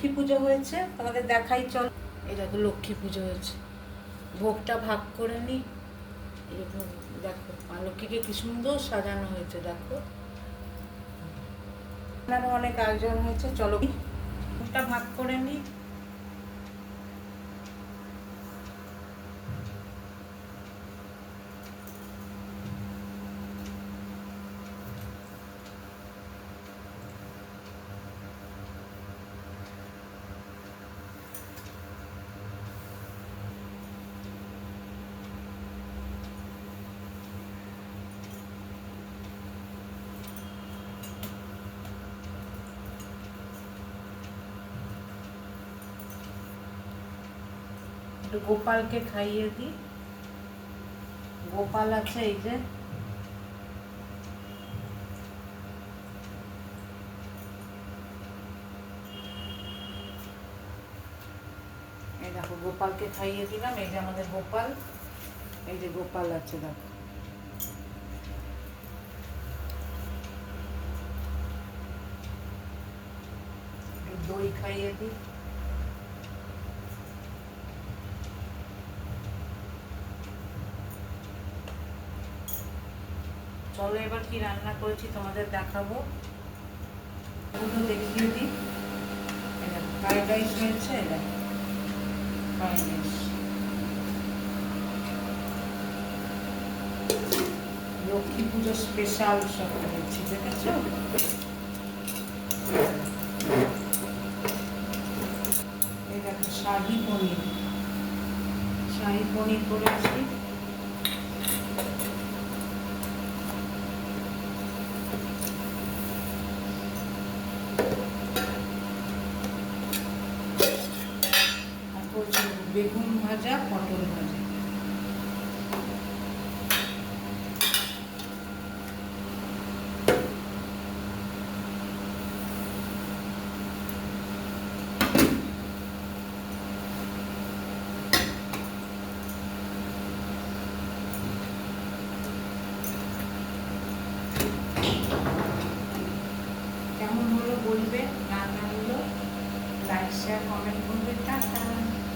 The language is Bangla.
লক্ষ্মী পুজো হয়েছে, তোমাদের দেখাই চল। এই দেখো লক্ষ্মী পুজো হয়েছে, ভোগটা ভাগ করে নিই। এরকম দেখো মা লক্ষ্মীকে কি সুন্দর সাজানো হয়েছে, দেখো আপনারও অনেক আয়োজন হয়েছে। চলো ভোগটা ভাগ করে নিই। গোপালকে খাইয়ে দিই। গোপাল আছে এই যে, এই দেখো গোপালকে খাইয়ে দিলাম। এই যে আমাদের গোপাল, এই যে গোপাল আছে দেখো। দই খাইয়ে দিই। চলো এবার কি রান্না করেছি তোমাদের দেখাবো, ওগুলো দেখিয়ে দিই। ফ্রাইড রাইস হয়েছে, ফ্রাইড রাইস, লক্ষ্মী পুজো স্পেশাল সব করেছি, দেখেছো? এই দেখো শাহী পনির, শাহী পনির করেছি। বেগুন ভাজা, পটল ভাজা। কেমন হলো বলবে, রান্নাগুলো লাইক শেয়ার কমেন্ট করবে। টাটা।